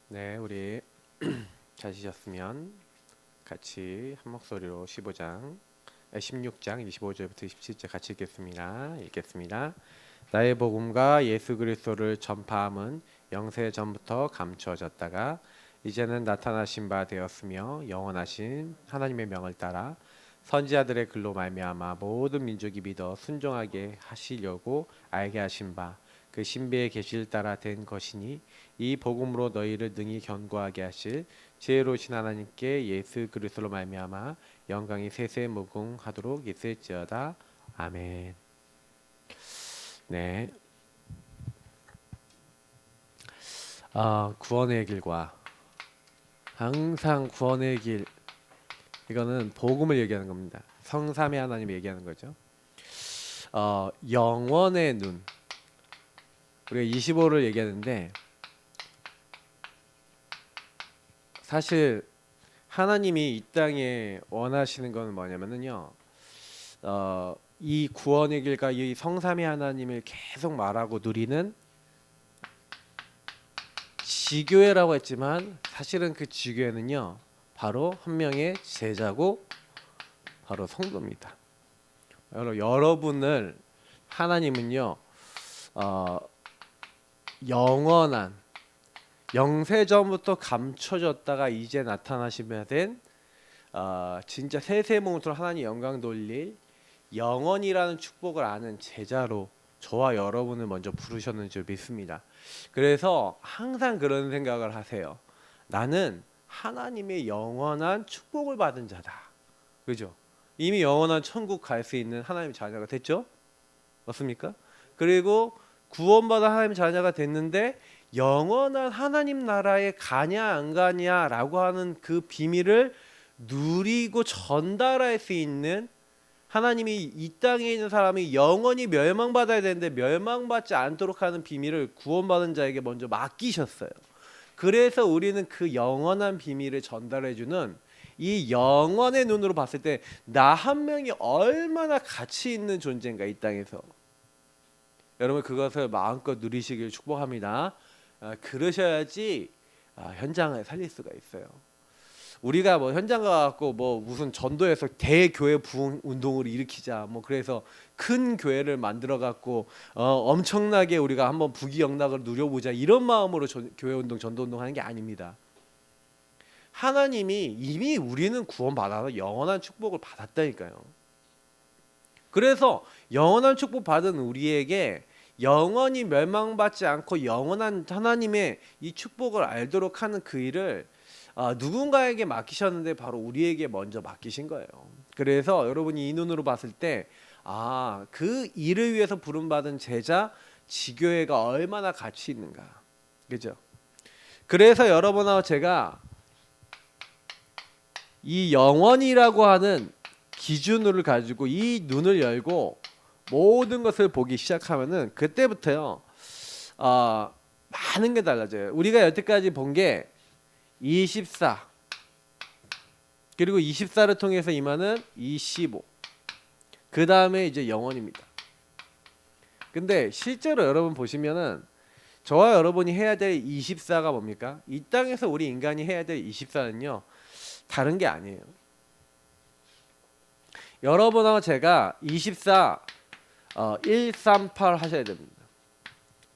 네, 우리 잘 지셨으면 같이 한 목소리로 16장 25절부터 27절 같이 읽겠습니다. 나의 복음과 예수 그리스도를 전파함은 영세 전부터 감추어졌다가 이제는 나타나신 바 되었으며 영원하신 하나님의 명을 따라 선지자들의 글로 말미암아 모든 민족이 믿어 순종하게 하시려고 알게 하신 바 그 신비의 계시를 따라 된 것이니 이 복음으로 너희를 능히 견고하게 하실 지혜로우신 하나님께 예수 그리스도로 말미암아 영광이 세세 무궁하도록 있을지어다. 아멘. 네, 구원의 길과 항상 구원의 길, 이거는 복음을 얘기하는 겁니다. 성삼위 하나님 얘기하는 거죠. 영원의 눈, 우리가 25를 얘기하는데 사실 하나님이 이 땅에 원하시는 건 뭐냐면요, 이 구원의 길과 이 성삼위 하나님을 계속 말하고 누리는 지교회라고 했지만 사실은 그 지교회는요 바로 한 명의 제자고 바로 성도입니다. 여러분을 하나님은요 영원한 영세전부터 감춰졌다가 이제 나타나시며 된 진짜 세세모토로 하나님 영광 돌릴 영원이라는 축복을 아는 제자로 저와 여러분을 먼저 부르셨는 줄 믿습니다. 그래서 항상 그런 생각을 하세요. 나는 하나님의 영원한 축복을 받은 자다. 그죠? 이미 영원한 천국 갈 수 있는 하나님의 자녀가 됐죠? 맞습니까? 그리고 구원받아 하나님의 자녀가 됐는데 영원한 하나님 나라에 가냐 안 가냐라고 하는 그 비밀을 누리고 전달할 수 있는, 하나님이 이 땅에 있는 사람이 영원히 멸망받아야 되는데 멸망받지 않도록 하는 비밀을 구원받은 자에게 먼저 맡기셨어요. 그래서 우리는 그 영원한 비밀을 전달해주는 이 영원의 눈으로 봤을 때 나 한 명이 얼마나 가치 있는 존재인가 이 땅에서. 여러분 그것을 마음껏 누리시길 축복합니다. 그러셔야지 현장을 살릴 수가 있어요. 우리가 뭐 현장 가갖고 뭐 무슨 전도에서 대교회 부흥 운동을 일으키자 뭐 그래서 큰 교회를 만들어 갖고 엄청나게 우리가 한번 부귀영락을 누려보자 이런 마음으로 교회 운동 전도 운동 하는 게 아닙니다. 하나님이 이미 우리는 구원받아서 영원한 축복을 받았다니까요. 그래서 영원한 축복 받은 우리에게 영원히 멸망받지 않고 영원한 하나님의 이 축복을 알도록 하는 그 일을 누군가에게 맡기셨는데 바로 우리에게 먼저 맡기신 거예요. 그래서 여러분이 이 눈으로 봤을 때 그 일을 위해서 부름받은 제자 지교회가 얼마나 가치 있는가, 그죠? 그래서 여러분하고 제가 이 영원이라고 하는 기준을 가지고 이 눈을 열고 모든 것을 보기 시작하면은 그때부터요 많은 게 달라져요. 우리가 여태까지 본 게 24 그리고 24를 통해서 임하는 25, 그 다음에 이제 영원입니다. 근데 실제로 여러분 보시면은 저와 여러분이 해야 될 24가 뭡니까? 이 땅에서 우리 인간이 해야 될 24는요 다른 게 아니에요. 여러분하고 제가 24 138 하셔야 됩니다.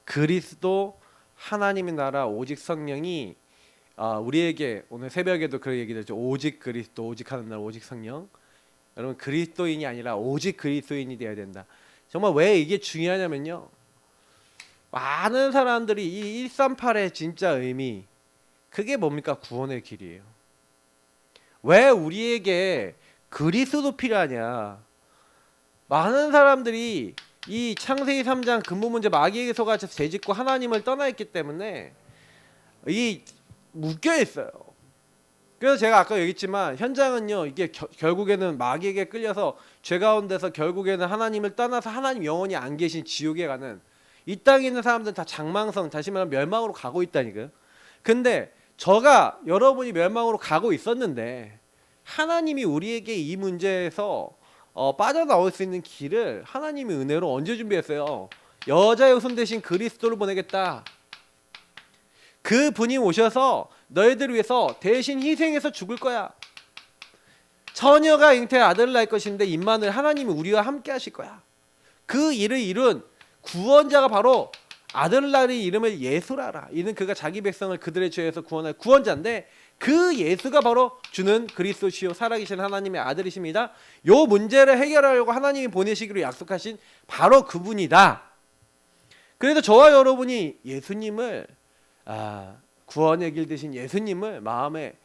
그리스도 하나님의 나라 오직 성령이 우리에게 오늘 새벽에도 그 얘기 됐죠. 오직 그리스도 오직 하는 나라 오직 성령. 여러분 그리스도인이 아니라 오직 그리스도인이 되어야 된다. 정말 왜 이게 중요하냐면요, 많은 사람들이 이 138의 진짜 의미, 그게 뭡니까? 구원의 길이에요. 왜 우리에게 그리스도 필요하냐? 많은 사람들이 이 창세기 3장 근본 문제 마귀에게 속아서 죄짓고 하나님을 떠나있기 때문에 이 묶여 있어요. 그래서 제가 아까 얘기했지만 현장은요 이게 결국에는 마귀에게 끌려서 죄 가운데서 결국에는 하나님을 떠나서 하나님 영원히 안 계신 지옥에 가는, 이 땅에 있는 사람들은 다 장망성, 다시 말하면 멸망으로 가고 있다니까요. 근데 여러분이 멸망으로 가고 있었는데 하나님이 우리에게 이 문제에서 빠져나올 수 있는 길을 하나님의 은혜로 언제 준비했어요? 여자의 후손 대신 그리스도를 보내겠다. 그 분이 오셔서 너희들을 위해서 대신 희생해서 죽을 거야. 처녀가 잉태한 아들을 낳을 것인데 임마누엘 하나님이 우리와 함께 하실 거야. 그 일을 이룬 구원자가 바로 아들을 낳을 이름을 예수라라. 이는 그가 자기 백성을 그들의 죄에서 구원할 구원자인데 그 예수가 바로 주는 그리스도시요 살아계신 하나님의 아들이십니다. 요 문제를 해결하려고 하나님이 보내시기로 약속하신 바로 그분이다. 그래서 저와 여러분이 예수님을 구원의 길 되신 예수님을 마음에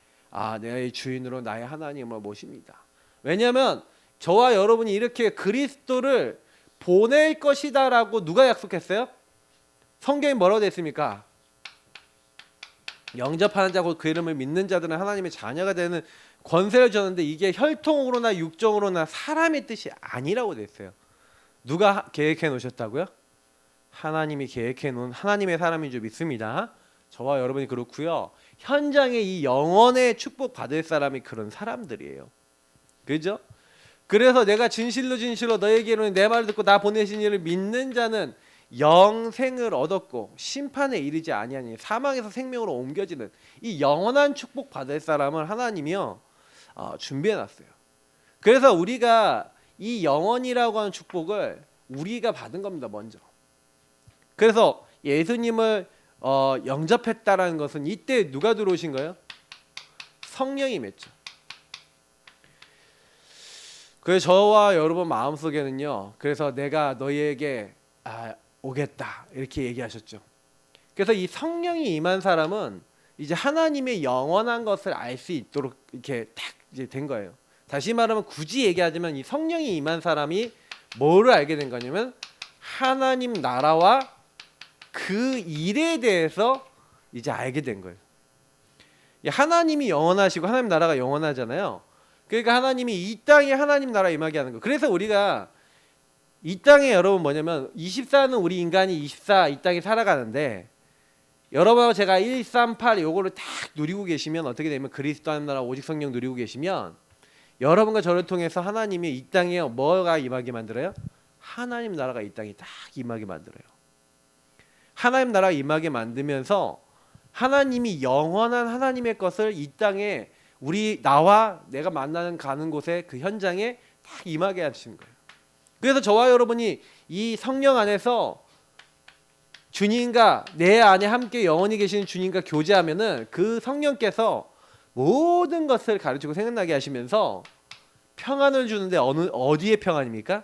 내 주인으로 나의 하나님을 모십니다. 왜냐하면 저와 여러분이 이렇게 그리스도를 보낼 것이다라고 누가 약속했어요? 성경에 뭐라고 되어 있습니까? 영접하는 자고 그 이름을 믿는 자들은 하나님의 자녀가 되는 권세를 줬는데 이게 혈통으로나 육정으로나 사람의 뜻이 아니라고 되어 있어요. 누가 계획해 놓으셨다고요? 하나님이 계획해 놓은 하나님의 사람인 줄 믿습니다. 저와 여러분이 그렇고요. 현장에 이 영원의 축복 받을 사람이 그런 사람들이에요. 그죠? 그래서 내가 진실로 너에게로는 내 말을 듣고 나 보내신 이를 믿는 자는 영생을 얻었고 심판에 이르지 아니하니 사망에서 생명으로 옮겨지는 이 영원한 축복 받을 사람을 하나님이요 준비해 놨어요. 그래서 우리가 이 영원이라고 하는 축복을 우리가 받은 겁니다. 먼저. 그래서 예수님을 영접했다라는 것은 이때 누가 들어오신 거예요? 성령이 맺죠. 그래서 저와 여러분 마음속에는요. 그래서 내가 너희에게 오겠다 이렇게 얘기하셨죠. 그래서 이 성령이 임한 사람은 이제 하나님의 영원한 것을 알 수 있도록 이렇게 딱 이제 된 거예요. 다시 말하면 굳이 얘기하자면 이 성령이 임한 사람이 뭐를 알게 된 거냐면 하나님 나라와 그 일에 대해서 이제 알게 된 거예요. 하나님이 영원하시고 하나님 나라가 영원하잖아요. 그러니까 하나님이 이 땅에 하나님 나라 임하게 하는 거. 그래서 우리가 이 땅에 여러분 뭐냐면 24는 우리 인간이 24 이 땅에 살아가는데 여러분하고 제가 1, 3, 8 요거를 딱 누리고 계시면 어떻게 되면 그리스도 하나님 나라 오직 성령 누리고 계시면 여러분과 저를 통해서 하나님이 이 땅에 뭐가 임하게 만들어요? 하나님 나라가 이 땅에 딱 임하게 만들어요. 하나님 나라가 임하게 만들면서 하나님이 영원한 하나님의 것을 이 땅에 나와 내가 만나는 가는 곳에 그 현장에 딱 임하게 하시는 거예요. 그래서 저와 여러분이 이 성령 안에서 주님과 내 안에 함께 영원히 계시는 주님과 교제하면은 그 성령께서 모든 것을 가르치고 생각나게 하시면서 평안을 주는데 어디의 평안입니까?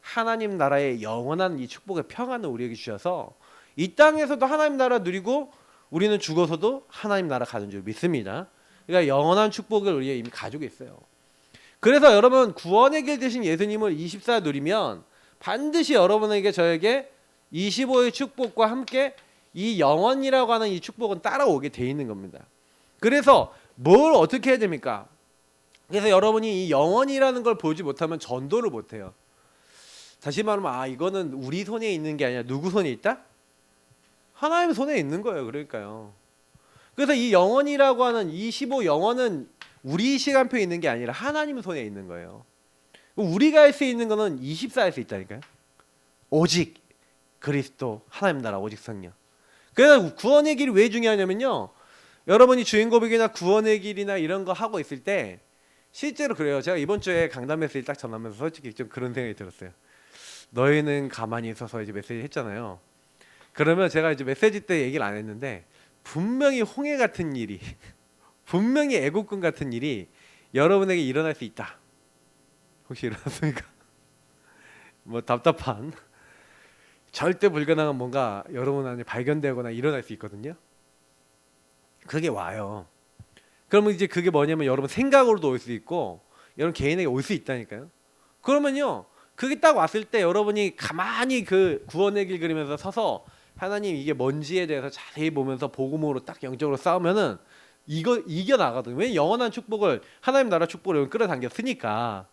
하나님 나라의 영원한 이 축복의 평안을 우리에게 주셔서 이 땅에서도 하나님 나라 누리고 우리는 죽어서도 하나님 나라 가는 줄 믿습니다. 그러니까 영원한 축복을 우리가 이미 가지고 있어요. 그래서 여러분 구원의 길 되신 예수님을 24 누리면 반드시 여러분에게 저에게 25의 축복과 함께 이 영원이라고 하는 이 축복은 따라오게 돼 있는 겁니다. 그래서 뭘 어떻게 해야 됩니까? 그래서 여러분이 이 영원이라는 걸 보지 못하면 전도를 못해요. 다시 말하면 이거는 우리 손에 있는 게 아니라 누구 손에 있다? 하나님 손에 있는 거예요. 그러니까요. 그래서 이 영원이라고 하는 25 영원은 우리 시간표에 있는 게 아니라 하나님 손에 있는 거예요. 우리가 할 수 있는 거는 24 할 수 있다니까요. 오직 그리스도 하나님 나라 오직 성령. 그래서 구원의 길이 왜 중요하냐면요. 여러분이 주인 고백이나 구원의 길이나 이런 거 하고 있을 때 실제로 그래요. 제가 이번 주에 강단 메시지 딱 전하면서 솔직히 좀 그런 생각이 들었어요. 너희는 가만히 있어서 이제 메시지 했잖아요. 그러면 제가 이제 메시지 때 얘기를 안 했는데 분명히 홍해 같은 일이 분명히 애국군 같은 일이 여러분에게 일어날 수 있다. 혹시 일어났습니까? 뭐 답답한 절대 불가능한 뭔가 여러분 안에 발견되거나 일어날 수 있거든요. 그게 와요. 그러면 이제 그게 뭐냐면 여러분 생각으로도 올 수 있고 여러분 개인에게 올 수 있다니까요. 그러면요 그게 딱 왔을 때 여러분이 가만히 그 구원의 길 그리면서 서서 하나님 이게 뭔지에 대해서 자세히 보면서 복음으로 딱 영적으로 싸우면은 이거 이겨 나가거든요. 왜 영원한 축복을 하나님 나라 축복을 끌어당겼으니까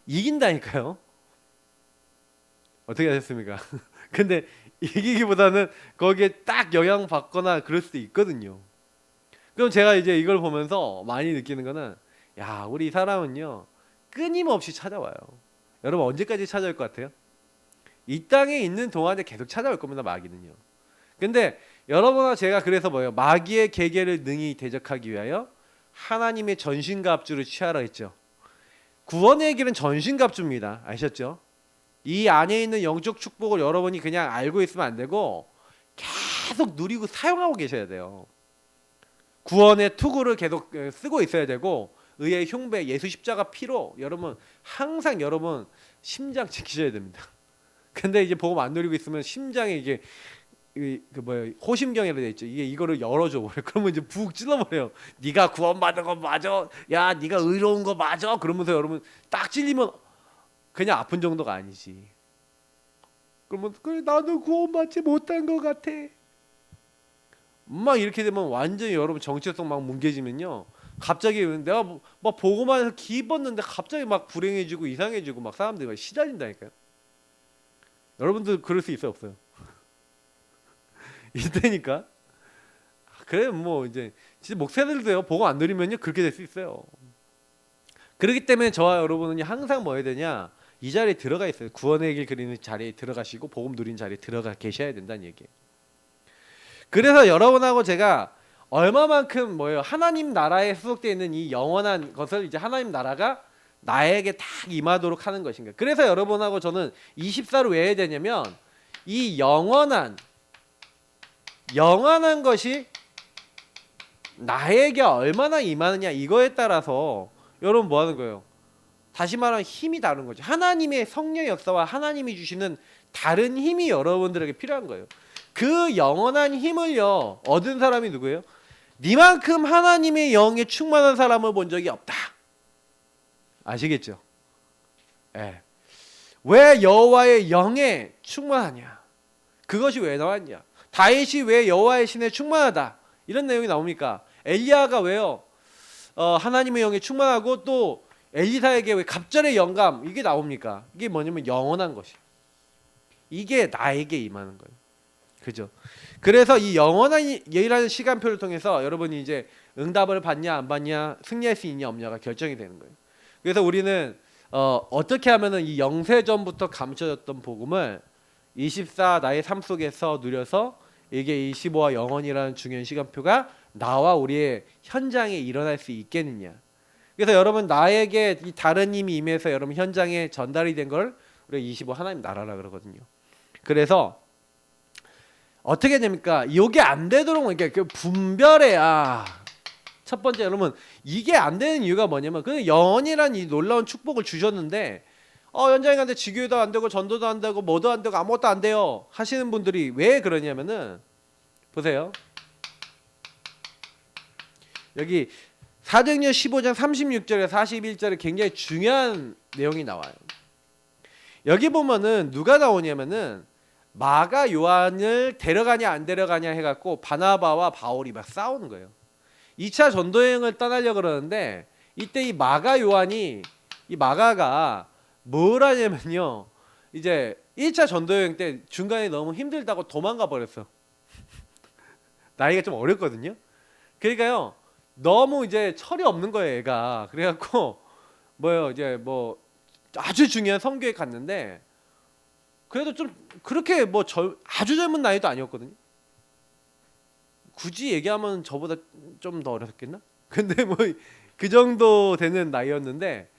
이긴다니까요. 어떻게 하셨습니까? 근데 이기기보다는 거기에 딱 영향 받거나 그럴 수도 있거든요. 그럼 제가 이제 이걸 보면서 많이 느끼는 거는 우리 이 사람은요 끊임없이 찾아와요. 여러분 언제까지 찾아올 것 같아요? 이 땅에 있는 동안에 계속 찾아올 겁니다. 마귀는요. 근데 여러분과 제가 그래서 뭐예요? 마귀의 계계를 능히 대적하기 위하여 하나님의 전신갑주를 취하라 했죠. 구원의 길은 전신갑주입니다. 아셨죠? 이 안에 있는 영적 축복을 여러분이 그냥 알고 있으면 안 되고 계속 누리고 사용하고 계셔야 돼요. 구원의 투구를 계속 쓰고 있어야 되고, 의의 흉배 예수 십자가 피로 여러분 항상 여러분 심장 지키셔야 됩니다. 근데 이제 복음 안 누리고 있으면 심장에 이게 그 뭐야 호심경이라 돼 있죠. 이게 이거를 열어줘 버려. 그러면 이제 푹 찔러버려요. 네가 구원받은 거 맞아. 야, 네가 의로운 거 맞아. 그러면서 여러분 딱 찔리면 그냥 아픈 정도가 아니지. 그러면 그래 나는 구원받지 못한 것 같아. 막 이렇게 되면 완전히 여러분 정체성 막 뭉개지면요. 갑자기 내가 막 보고만 해서 기뻤는데 갑자기 막 불행해지고 이상해지고 막 사람들이 막 시달린다니까요. 여러분들 그럴 수 있어요, 없어요? 이때니까. 그래 뭐 이제 진짜 목사들도요 보고 안 드리면요 그렇게 될 수 있어요. 그렇기 때문에 저와 여러분은 항상 뭐 해야 되냐, 이 자리에 들어가 있어요. 구원의 길 그리는 자리에 들어가시고 복음 누리는 자리에 들어가 계셔야 된다는 얘기예요. 그래서 여러분하고 제가 얼마만큼 뭐예요, 하나님 나라에 소속되어 있는 이 영원한 것을 이제 하나님 나라가 나에게 딱 임하도록 하는 것인가. 그래서 여러분하고 저는 24를 왜 해야 되냐면 이 영원한 것이 나에게 얼마나 임하느냐 이거에 따라서 여러분 뭐 하는 거예요? 다시 말하면 힘이 다른 거죠. 하나님의 성령 역사와 하나님이 주시는 다른 힘이 여러분들에게 필요한 거예요. 그 영원한 힘을요 얻은 사람이 누구예요? 니만큼 하나님의 영에 충만한 사람을 본 적이 없다. 아시겠죠? 예. 왜 여호와의 영에 충만하냐? 그것이 왜 나왔냐? 다윗이 왜 여호와의 신에 충만하다? 이런 내용이 나옵니까? 엘리야가 왜요? 하나님의 영에 충만하고 또 엘리사에게 왜 갑절의 영감 이게 나옵니까? 이게 뭐냐면 영원한 것이. 이게 나에게 임하는 거예요. 그죠? 그래서 이 영원한 예라는 시간표를 통해서 여러분이 이제 응답을 받냐 안 받냐, 승리할 수 있냐 없냐가 결정이 되는 거예요. 그래서 우리는 어떻게 하면은 이 영세전부터 감춰졌던 복음을 24 나의 삶 속에서 누려서 이게 25와 영원이라는 중요한 시간표가 나와 우리의 현장에 일어날 수 있겠느냐. 그래서 여러분 나에게 이 다른 힘이 임해서 여러분 현장에 전달이 된 걸 우리가 25 하나님 나라라 그러거든요. 그래서 어떻게 됩니까? 이게 안 되도록 이렇게 분별해야. 첫 번째 여러분 이게 안 되는 이유가 뭐냐면 그 영원이란 이 놀라운 축복을 주셨는데 현장에 갔는데 지교도 안 되고 전도도 안 되고 뭐도 안 되고 아무것도 안 돼요 하시는 분들이 왜 그러냐면은 보세요. 여기 사도행전 15장 36절에 41절에 굉장히 중요한 내용이 나와요. 여기 보면은 누가 나오냐면은 마가 요한을 데려가냐 안 데려가냐 해갖고 바나바와 바울이 막 싸우는 거예요. 2차 전도여행을 떠나려고 그러는데 이때 이 마가 요한이 이 마가가 뭘 하냐면요 이제 1차 전도여행 때 중간에 너무 힘들다고 도망가 버렸어. 나이가 좀 어렸거든요. 그러니까요 너무 이제 철이 없는 거예요 얘가. 그래갖고 뭐요 이제 뭐 아주 중요한 선교에 갔는데 그래도 좀 그렇게 뭐 아주 젊은 나이도 아니었거든요. 굳이 얘기하면 저보다 좀 더 어렸겠나? 근데 뭐 그 정도 되는 나이였는데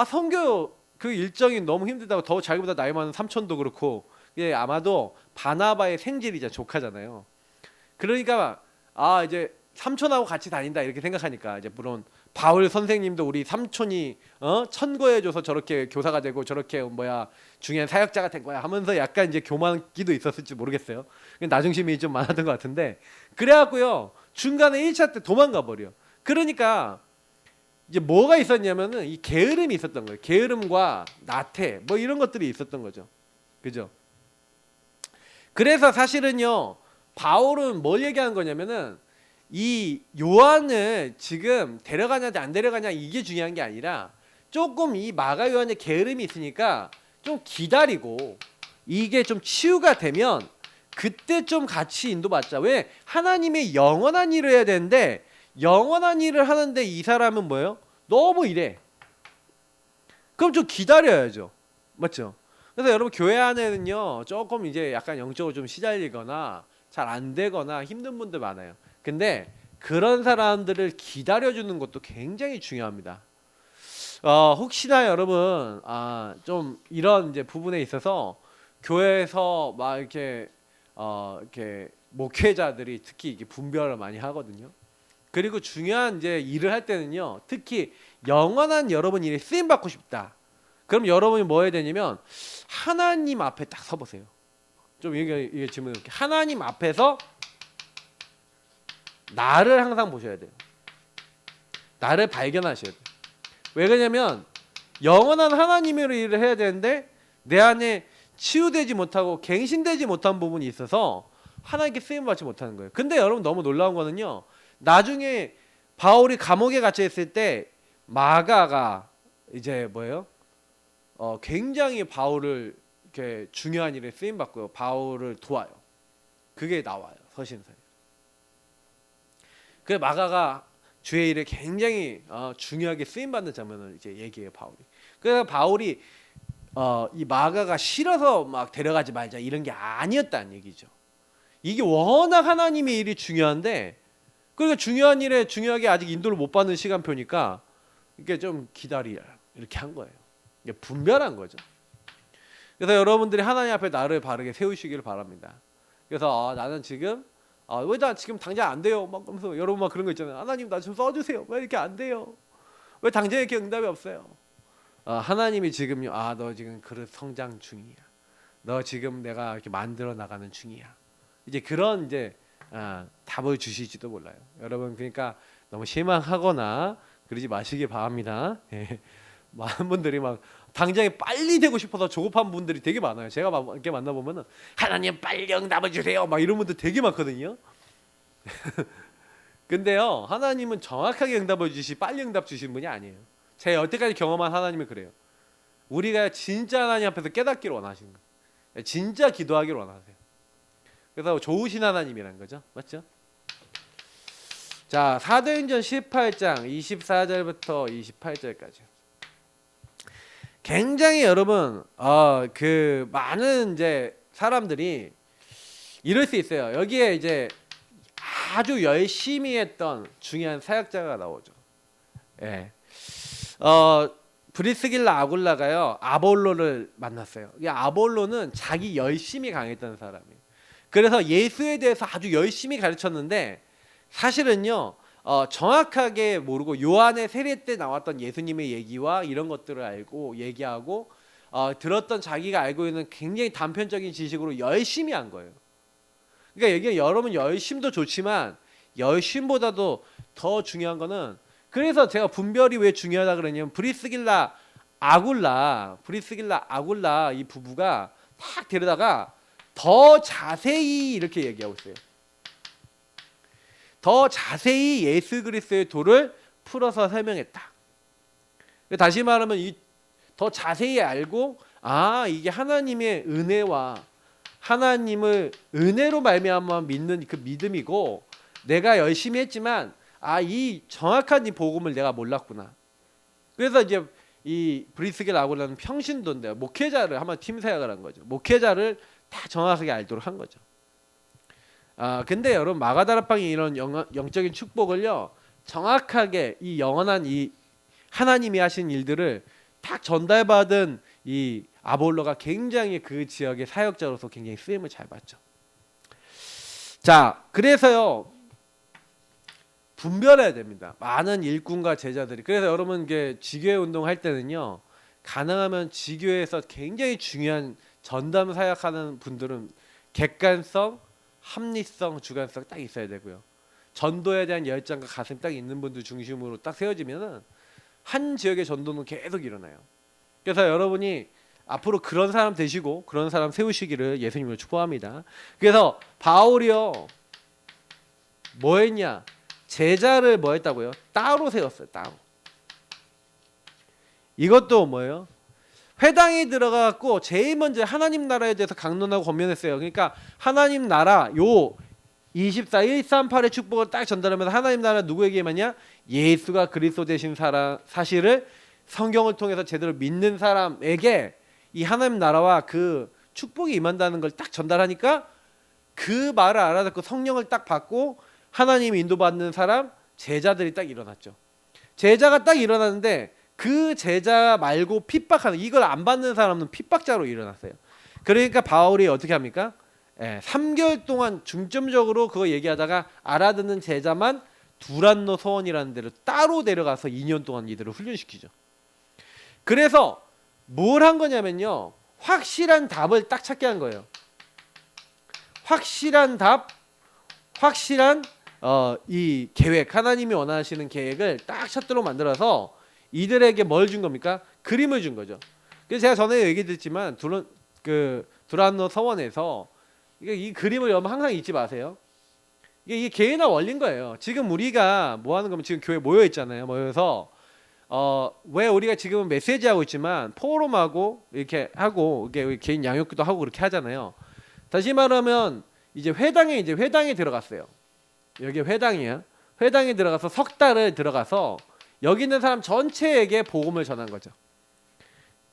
선교 그 일정이 너무 힘들다고 더 자기보다 나이 많은 삼촌도 그렇고 아마도 바나바의 생질이자 조카잖아요. 그러니까 이제 삼촌하고 같이 다닌다 이렇게 생각하니까 이제 물론 바울 선생님도 우리 삼촌이 천거해줘서 저렇게 교사가 되고 저렇게 중요한 사역자가 된 거야 하면서 약간 이제 교만기도 있었을지 모르겠어요. 나중심이 좀 많았던 것 같은데 그래갖고요 중간에 1차 때 도망가 버려. 그러니까 이제 뭐가 있었냐면은 이 게으름이 있었던 거예요. 게으름과 나태 뭐 이런 것들이 있었던 거죠. 그죠? 그래서 사실은요 바울은 뭘 얘기하는 거냐면은 이 요한을 지금 데려가냐 안 데려가냐 이게 중요한 게 아니라 조금 이 마가 요한의 게으름이 있으니까 좀 기다리고 이게 좀 치유가 되면 그때 좀 같이 인도받자. 왜? 하나님의 영원한 일을 해야 되는데 영원한 일을 하는데 이 사람은 뭐예요? 너무 이래. 그럼 좀 기다려야죠. 맞죠? 그래서 여러분 교회 안에는요 조금 이제 약간 영적으로 좀 시달리거나 잘 안 되거나 힘든 분들 많아요. 근데 그런 사람들을 기다려주는 것도 굉장히 중요합니다. 혹시나 여러분 좀 이런 이제 부분에 있어서 교회에서 막 이렇게 목회자들이 특히 이게 분별을 많이 하거든요. 그리고 중요한 이제 일을 할 때는요, 특히 영원한 여러분 일에 쓰임 받고 싶다. 그럼 여러분이 뭐 해야 되냐면 하나님 앞에 딱 서보세요. 좀 이게 질문 이렇게 하나님 앞에서 나를 항상 보셔야 돼요. 나를 발견하셔야 돼요. 왜 그러냐면 영원한 하나님으로 일을 해야 되는데 내 안에 치유되지 못하고 갱신되지 못한 부분이 있어서 하나님께 쓰임 받지 못하는 거예요. 근데 여러분 너무 놀라운 거는요, 나중에 바울이 감옥에 갇혀 있을 때 마가가 이제 뭐예요? 굉장히 바울을 이렇게 중요한 일에 쓰임 받고요, 바울을 도와요. 그게 나와요, 서신서에. 그 마가가 주의 일에 굉장히 중요하게 쓰임 받는 장면을 이제 얘기해요, 바울이. 그래서 바울이 이 마가가 싫어서 막 데려가지 말자 이런 게 아니었다는 얘기죠. 이게 워낙 하나님의 일이 중요한데, 그러니까 중요한 일에 중요하게 아직 인도를 못 받는 시간표니까 이게 좀 기다리라 이렇게 한 거예요. 이게 분별한 거죠. 그래서 여러분들이 하나님 앞에 나를 바르게 세우시기를 바랍니다. 그래서 나는 지금 왜 나 지금 당장 안 돼요? 막 그러면서 여러분 막 그런 거 있잖아요. 하나님 나 좀 써주세요. 왜 이렇게 안 돼요? 왜 당장 이렇게 응답이 없어요? 하나님이 지금요. 너 지금 그릇 성장 중이야. 너 지금 내가 이렇게 만들어 나가는 중이야. 이제 그런 이제 답을 주실지도 몰라요. 여러분 그러니까 너무 실망하거나 그러지 마시기 바랍니다. 예. 많은 분들이 막 당장에 빨리 되고 싶어서 조급한 분들이 되게 많아요. 제가 이렇게 만나보면은 하나님 빨리 응답을 주세요 막 이런 분들 되게 많거든요. 근데요, 하나님은 정확하게 응답을 주시 빨리 응답 주시는 분이 아니에요. 제가 여태까지 경험한 하나님은 그래요. 우리가 진짜 하나님 앞에서 깨닫기를 원하시는 거예요. 진짜 기도하기를 원하세요. 그래서 좋으신 하나님이라는 거죠. 맞죠? 자, 사도행전 18장 24절부터 28절까지. 굉장히 여러분 그 많은 이제 사람들이 이럴 수 있어요. 여기에 이제 아주 열심히 했던 중요한 사역자가 나오죠. 예. 브리스길라 아굴라가요, 아볼로를 만났어요. 이 아볼로는 자기 열심히 강했던 사람이에요. 그래서 예수에 대해서 아주 열심히 가르쳤는데 사실은요, 정확하게 모르고 요한의 세례 때 나왔던 예수님의 얘기와 이런 것들을 알고 얘기하고 들었던 자기가 알고 있는 굉장히 단편적인 지식으로 열심히 한 거예요. 그러니까 이게 여러분 열심도 좋지만 열심보다도 더 중요한 거는, 그래서 제가 분별이 왜 중요하다 그러냐면 브리스길라 아굴라 이 부부가 딱 데려다가 더 자세히 이렇게 얘기하고 있어요. 더 자세히 예수 그리스도의 도를 풀어서 설명했다. 다시 말하면 더 자세히 알고 이게 하나님의 은혜와 하나님을 은혜로 말미암아 믿는 그 믿음이고, 내가 열심히 했지만 이 정확한 이 복음을 내가 몰랐구나. 그래서 이제 이 브리스길 아굴라는 평신도인데 목회자를 한번 팀 사역을 한 거죠. 목회자를 다 정확하게 알도록 한 거죠. 근데 여러분 마가다락방이 이런 영적인 축복을요, 정확하게 이 영원한 이 하나님이 하신 일들을 딱 전달받은 이 아볼로가 굉장히 그 지역의 사역자로서 굉장히 쓰임을 잘 받죠. 자, 그래서요 분별해야 됩니다. 많은 일꾼과 제자들이. 그래서 여러분 이게 지교회 운동할 때는요, 가능하면 지교회에서 굉장히 중요한 전담 사역하는 분들은 객관성, 합리성, 주관성 딱 있어야 되고요. 전도에 대한 열정과 가슴 딱 있는 분들 중심으로 딱 세워지면은 한 지역의 전도는 계속 일어나요. 그래서 여러분이 앞으로 그런 사람 되시고 그런 사람 세우시기를 예수님으로 축복합니다. 그래서 바울이요 뭐 했냐? 제자를 뭐 했다고요? 따로 세웠어요. 따로. 이것도 뭐예요? 회당에 들어가고 제일 먼저 하나님 나라에 대해서 강론하고 권면했어요. 그러니까 하나님 나라 요 24, 138의 축복을 딱 전달하면서 하나님 나라 누구에게 임하냐? 예수가 그리스도 되신 사실을 성경을 통해서 제대로 믿는 사람에게 이 하나님 나라와 그 축복이 임한다는 걸 딱 전달하니까 그 말을 알아듣고 성령을 딱 받고 하나님 인도받는 사람 제자들이 딱 일어났죠. 제자가 딱 일어났는데 그 제자 말고 핍박하는, 이걸 안 받는 사람은 핍박자로 일어났어요. 그러니까 바울이 어떻게 합니까? 3개월 동안 중점적으로 그거 얘기하다가 알아듣는 제자만 두란노 서원이라는 데를 따로 데려가서 2년 동안 이들을 훈련시키죠. 그래서 뭘 한 거냐면요, 확실한 답을 딱 찾게 한 거예요. 확실한 답, 확실한 이 계획, 하나님이 원하시는 계획을 딱 찾도록 만들어서 이들에게 뭘 준 겁니까? 그림을 준 거죠. 그래서 제가 전에 얘기 드렸지만 두란노 서원에서 이 그림을 여러분 항상 잊지 마세요. 이게 개인화 원리인 거예요. 지금 우리가 뭐 하는 거면 지금 교회 모여 있잖아요. 모여서 왜 우리가 지금은 메시지 하고 있지만 포럼하고 이렇게 하고 이게 개인 양육도 하고 그렇게 하잖아요. 다시 말하면 이제 회당에 들어갔어요. 여기 회당이야. 회당에 들어가서 석 달을 들어가서 여기 있는 사람 전체에게 복음을 전한 거죠.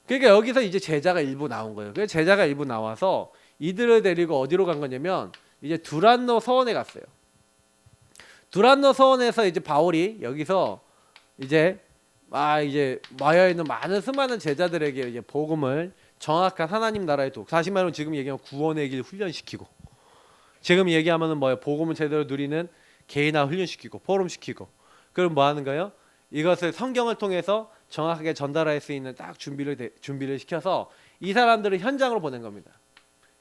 그러니까 여기서 이제 제자가 일부 나온 거예요. 그래서 제자가 일부 나와서 이들을 데리고 어디로 간 거냐면 이제 두란노 서원에 갔어요. 두란노 서원에서 이제 바울이 여기서 이제 모여 있는 수많은 제자들에게 이제 복음을 정확한 하나님 나라의 다시 말하면 지금 얘기하면 구원의 길 훈련시키고, 지금 얘기하면은 뭐예요? 복음을 제대로 누리는 개인화 훈련시키고 포럼 시키고, 그럼 뭐 하는 거예요? 이것을 성경을 통해서 정확하게 전달할 수 있는 딱 준비를 시켜서 이 사람들을 현장으로 보낸 겁니다.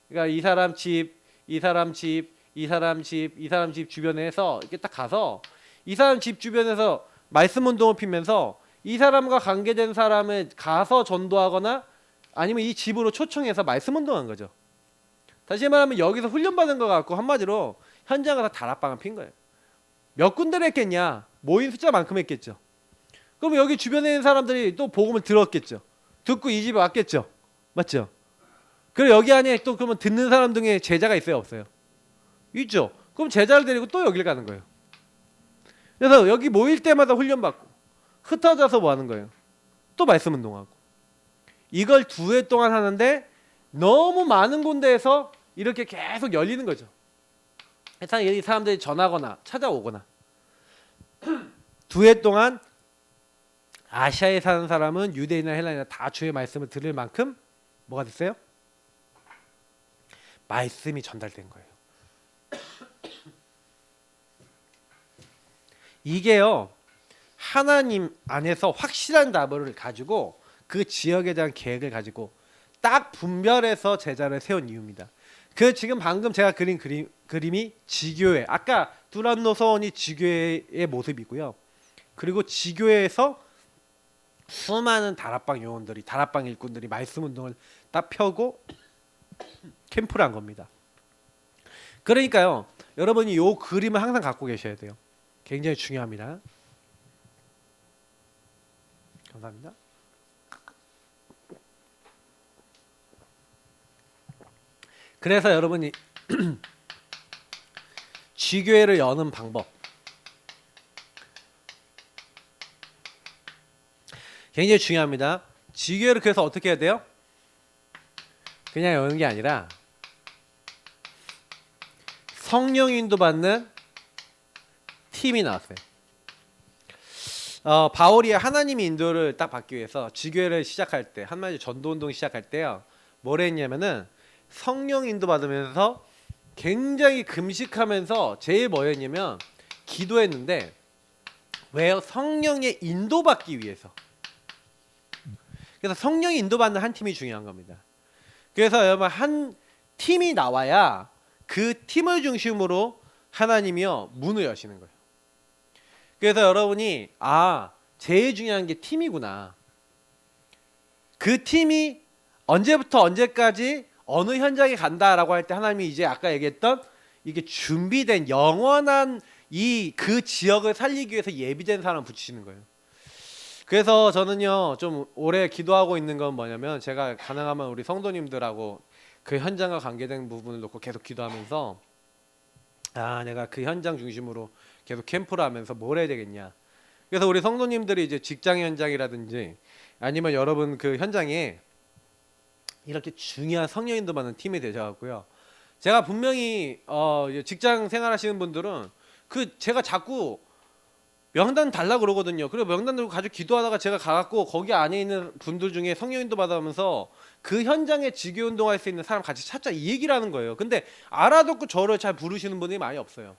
그러니까 이 사람 집, 이 사람 집, 이 사람 집, 이 사람 집 주변에서 이렇게 딱 가서 이 사람 집 주변에서 말씀 운동을 피면서 이 사람과 관계된 사람을 가서 전도하거나 아니면 이 집으로 초청해서 말씀 운동한 거죠. 다시 말하면 여기서 훈련받은 것 같고 한마디로 현장 가서 다락방을 핀 거예요. 몇 군데를 했겠냐? 모인 숫자만큼 했겠죠. 그럼 여기 주변에 있는 사람들이 또 복음을 들었겠죠. 듣고 이 집에 왔겠죠. 맞죠? 그리고 여기 안에 또 그러면 듣는 사람 중에 제자가 있어요, 없어요? 있죠. 그럼 제자를 데리고 또 여길 가는 거예요. 그래서 여기 모일 때마다 훈련받고 흩어져서 뭐 하는 거예요? 또 말씀 운동하고. 이걸 2회 동안 하는데 너무 많은 군데에서 이렇게 계속 열리는 거죠. 그래서 이 사람들이 전하거나 찾아오거나 2회 동안 아시아에 사는 사람은 유대인이나 헬라인이나 다 주의 말씀을 들을 만큼 뭐가 됐어요? 말씀이 전달된 거예요. 이게요, 하나님 안에서 확실한 답을 가지고 그 지역에 대한 계획을 가지고 딱 분별해서 제자를 세운 이유입니다. 그 지금 방금 제가 그린 그림이 지교회, 아까 두란노 서원이 지교회의 모습이고요. 그리고 지교회에서 수많은 다락방 요원들이, 다락방 일꾼들이 말씀 운동을 딱 펴고 캠프를 한 겁니다. 그러니까요, 여러분이 이 그림을 항상 갖고 계셔야 돼요. 굉장히 중요합니다. 감사합니다. 그래서 여러분이 지교회를 여는 방법 굉장히 중요합니다. 지교회를 그래서 어떻게 해야 돼요? 그냥 여는 게 아니라 성령 인도 받는 팀이 나왔어요. 바울이 하나님의 인도를 딱 받기 위해서 지교회를 시작할 때, 한마디로 전도운동 시작할 때요, 뭘 했냐면은 성령 인도 받으면서 굉장히 금식하면서 제일 뭐였냐면 기도했는데, 왜요? 성령의 인도받기 위해서. 그래서 성령이 인도받는 한 팀이 중요한 겁니다. 그래서 여러분 한 팀이 나와야 그 팀을 중심으로 하나님이요 문을 여시는 거예요. 그래서 여러분이 제일 중요한 게 팀이구나. 그 팀이 언제부터 언제까지 어느 현장에 간다라고 할 때 하나님이 이제 아까 얘기했던 이게 준비된 영원한 그 지역을 살리기 위해서 예비된 사람을 붙이시는 거예요. 그래서 저는요 좀 오래 기도하고 있는 건 뭐냐면, 제가 가능하면 우리 성도님들하고 그 현장과 관계된 부분을 놓고 계속 기도하면서 내가 그 현장 중심으로 계속 캠프를 하면서 뭘 해야 되겠냐. 그래서 우리 성도님들이 이제 직장 현장이라든지 아니면 여러분 그 현장에 이렇게 중요한 성령 인도 받는 팀이 되셔갖고요, 제가 분명히 직장 생활하시는 분들은 그 제가 자꾸 명단 달라 그러거든요. 그리고 명단 들고 가지고 기도하다가 제가 가갖고 거기 안에 있는 분들 중에 성령인도 받아오면서 그 현장에 지교 운동할 수 있는 사람 같이 찾자 이 얘기를 하는 거예요. 근데 알아듣고 저를 잘 부르시는 분이 많이 없어요.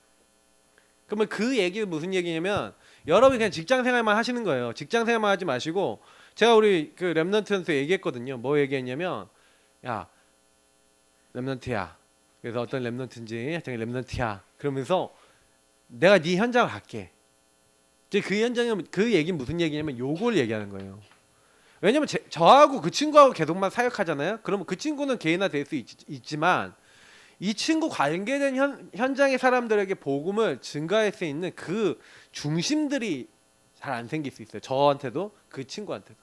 그러면 그 얘기는 무슨 얘기냐면 여러분이 그냥 직장 생활만 하시는 거예요. 직장 생활만 하지 마시고 제가 우리 그 렘넌트한테 얘기했거든요. 뭐 얘기했냐면 야 렘넌트야. 그래서 어떤 렘넌트인지 저기 렘넌트야. 그러면서 내가 네 현장을 갈게. 이제 그 현장에 그 얘기는 무슨 얘기냐면 요걸 얘기하는 거예요. 왜냐면 저하고 그 친구하고 계속만 사역하잖아요. 그러면 그 친구는 개인화 될 수 있지만 이 친구 관계된 현장의 사람들에게 복음을 증가할 수 있는 그 중심들이 잘 안 생길 수 있어요. 저한테도 그 친구한테도.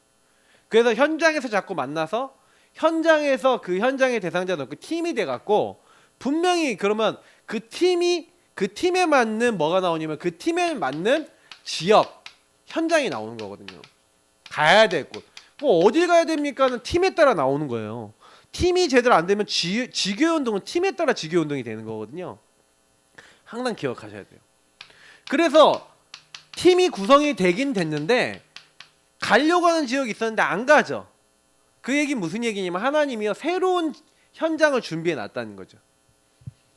그래서 현장에서 자꾸 만나서 현장에서 그 현장의 대상자 놓고 팀이 돼갖고 분명히 그러면 그 팀에 맞는 뭐가 나오냐면 그 팀에 맞는 지역 현장이 나오는 거거든요. 가야 될 곳. 뭐 어딜 가야 됩니까는 팀에 따라 나오는 거예요. 팀이 제대로 안 되면 지교 운동은 팀에 따라 지교 운동이 되는 거거든요. 항상 기억하셔야 돼요. 그래서 팀이 구성이 되긴 됐는데 가려고 하는 지역이 있었는데 안 가죠. 그 얘기 무슨 얘기냐면 하나님이요 새로운 현장을 준비해 놨다는 거죠.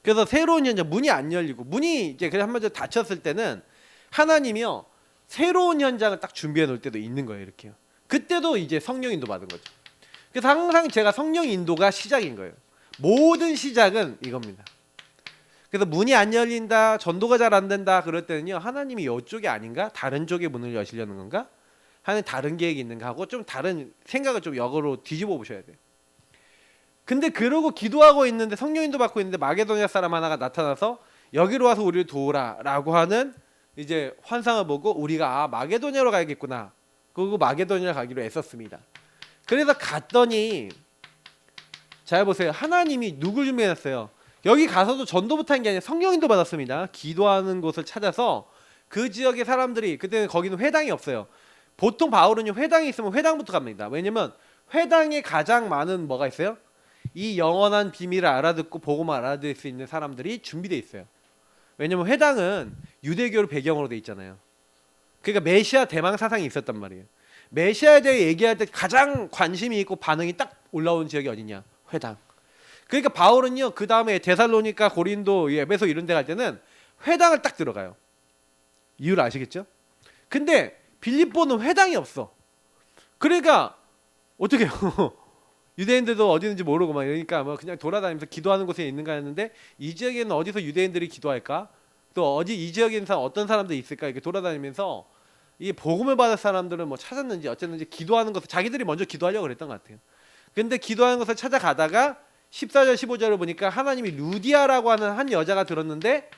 그래서 새로운 현장 문이 안 열리고 문이 이제 그냥 한번 닫혔을 때는 하나님이요 새로운 현장을 딱 준비해 놓을 때도 있는 거예요. 이렇게요. 그때도 이제 성령 인도 받은 거죠. 그래서 항상 제가 성령 인도가 시작인 거예요. 모든 시작은 이겁니다. 그래서 문이 안 열린다, 전도가 잘 안 된다 그럴 때는요 하나님이 이쪽이 아닌가, 다른 쪽에 문을 여시려는 건가 하는 다른 계획이 있는가 하고 좀 다른 생각을 좀 역으로 뒤집어 보셔야 돼요. 근데 그러고 기도하고 있는데 성령 인도 받고 있는데 마게도냐 사람 하나가 나타나서 여기로 와서 우리를 도우라라고 하는 이제 환상을 보고 우리가 마게도냐로 가야겠구나. 그리고 마게도냐로 가기로 애썼습니다. 그래서 갔더니 잘 보세요. 하나님이 누굴 준비해놨어요. 여기 가서도 전도부터 한 게 아니라 성령인도 받았습니다. 기도하는 곳을 찾아서 그 지역의 사람들이 그때는 거기는 회당이 없어요. 보통 바울은 회당이 있으면 회당부터 갑니다. 왜냐면 회당에 가장 많은 뭐가 있어요? 이 영원한 비밀을 알아듣고 복음을 알아들을 수 있는 사람들이 준비되어 있어요. 왜냐면 회당은 유대교를 배경으로 돼 있잖아요. 그러니까 메시아 대망 사상이 있었단 말이에요. 메시아에 대해 얘기할 때 가장 관심이 있고 반응이 딱 올라온 지역이 어디냐? 회당. 그러니까 바울은요 그 다음에 데살로니가, 고린도, 에베소 이런 데 갈 때는 회당을 딱 들어가요. 이유를 아시겠죠? 근데 빌립보는 회당이 없어. 그러니까 어떻게 해요? 유대인들도 어디 있는지 모르고 막 이러니까 뭐 그냥 돌아다니면서 기도하는 곳에 있는가 했는데 이 지역에는 어디서 유대인들이 기도할까? 또 어디 이 지역에 있는 사람 어떤 사람들이 있을까? 이렇게 돌아다니면서 이 복음을 받을 사람들은 뭐 찾았는지 어쨌는지 기도하는 것을 자기들이 먼저 기도하려고 그랬던 것 같아요. 근데 기도하는 것을 찾아가다가 14절 15절을 보니까 하나님이 루디아라고 하는 한 여자가 들었는데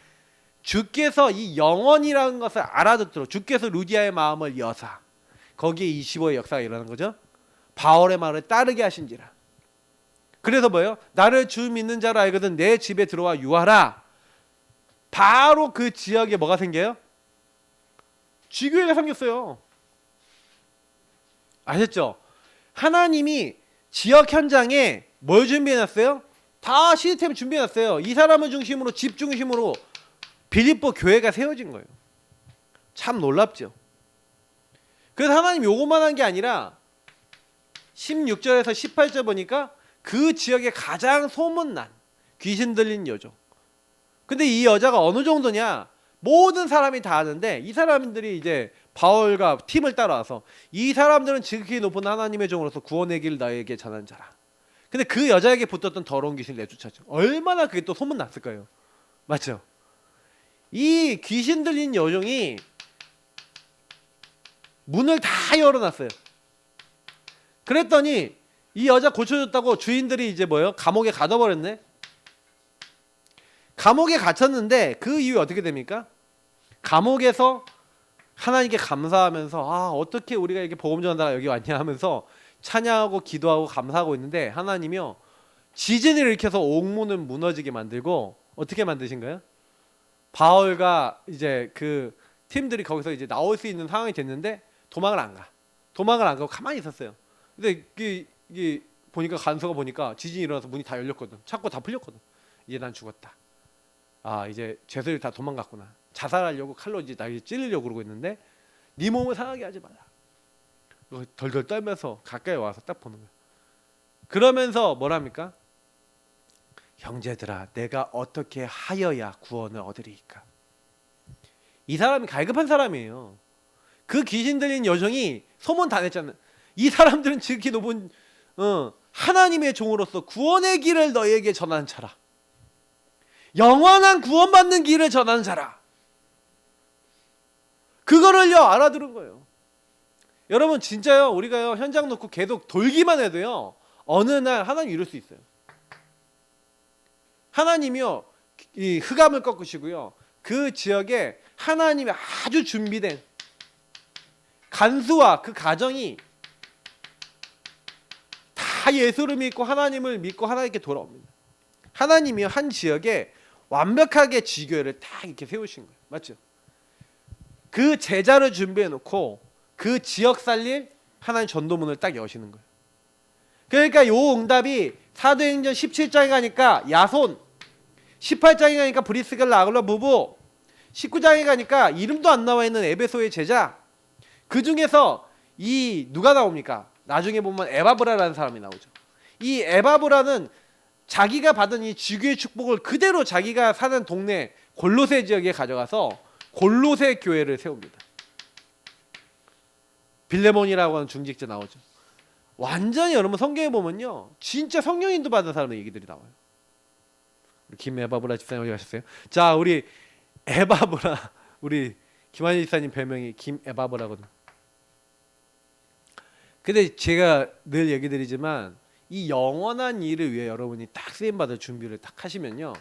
주께서 이 영원이라는 것을 알아듣도록 주께서 루디아의 마음을 여사 거기에 25의 역사가 일어나는 거죠. 바울의 말을 따르게 하신지라. 그래서 뭐예요? 나를 주 믿는 자로 알거든 내 집에 들어와 유하라. 바로 그 지역에 뭐가 생겨요? 지교회가 생겼어요. 아셨죠? 하나님이 지역 현장에 뭘 준비해놨어요? 다 시스템을 준비해놨어요. 이 사람을 중심으로 집 중심으로 빌립보 교회가 세워진 거예요. 참 놀랍죠. 그래서 하나님 요것만 한 게 아니라 16절에서 18절 보니까 그 지역에 가장 소문난 귀신 들린 여종. 근데 이 여자가 어느 정도냐? 모든 사람이 다 아는데 이 사람들이 이제 바울과 팀을 따라와서 이 사람들은 지극히 높은 하나님의 종으로서 구원의 길 나에게 전한 자라. 근데 그 여자에게 붙었던 더러운 귀신을 내쫓았죠. 얼마나 그게 또 소문났을까요? 맞죠? 이 귀신 들린 여종이 문을 다 열어놨어요. 그랬더니 이 여자 고쳐줬다고 주인들이 이제 뭐예요? 감옥에 가둬버렸네. 감옥에 갇혔는데 그 이후에 어떻게 됩니까? 감옥에서 하나님께 감사하면서 어떻게 우리가 이렇게 복음 전하다가 여기 왔냐 하면서 찬양하고 기도하고 감사하고 있는데 하나님이요 지진을 일으켜서 옥문을 무너지게 만들고 어떻게 만드신가요? 바울과 이제 그 팀들이 거기서 이제 나올 수 있는 상황이 됐는데 도망을 안 가고 가만히 있었어요. 근데 이게 보니까 간서가 보니까 지진이 일어나서 문이 다 열렸거든. 창고 다 풀렸거든. 이제 난 죽었다. 아 이제 죄수들이 다 도망갔구나. 자살하려고 칼로 이제 나 찌르려고 그러고 있는데 네 몸을 상하게 하지 마라. 덜덜 떨면서 가까이 와서 딱 보는 거예요. 그러면서 뭐랍니까? 형제들아, 내가 어떻게 하여야 구원을 얻으리이까? 이 사람이 갈급한 사람이에요. 그 귀신 들린 여종이 소문 다 냈잖아요. 이 사람들은 지극히 높은 하나님의 종으로서 구원의 길을 너에게 전하는 자라. 영원한 구원받는 길을 전하는 자라. 그거를요 알아들은 거예요. 여러분 진짜요, 우리가요 현장 놓고 계속 돌기만 해도요 어느 날 하나님 이룰 수 있어요. 하나님이요 이 흑암을 꺾으시고요 그 지역에 하나님이 아주 준비된 간수와 그 가정이 다 예수를 믿고 하나님을 믿고 하나님께 돌아옵니다. 하나님이요 한 지역에 완벽하게 지교회를 딱 이렇게 세우신 거예요. 맞죠? 그 제자를 준비해 놓고 그 지역 살릴 하나님 전도문을 딱 여시는 거예요. 그러니까 요 응답이 사도행전 17장에 가니까 야손, 18장에 가니까 브리스갈라 아글라 부부, 19장에 가니까 이름도 안 나와 있는 에베소의 제자, 그 중에서 이 누가 나옵니까? 나중에 보면 에바브라라는 사람이 나오죠. 이 에바브라는 자기가 받은 이 지교의 축복을 그대로 자기가 사는 동네 골로새 지역에 가져가서 골로새 교회를 세웁니다. 빌레몬이라고 하는 중직자 나오죠. 완전히 여러분 성경에 보면요 진짜 성령 인도 받은 사람의 얘기들이 나와요. 김에바브라 집사님 어디 가셨어요? 자, 우리 에바브라, 우리 김한희 집사님 별명이 김에바브라거든요. 근데 제가 늘 얘기 드리지만 이 영원한 일을 위해 여러분이 딱 쓰임받을 준비를 딱 하시면요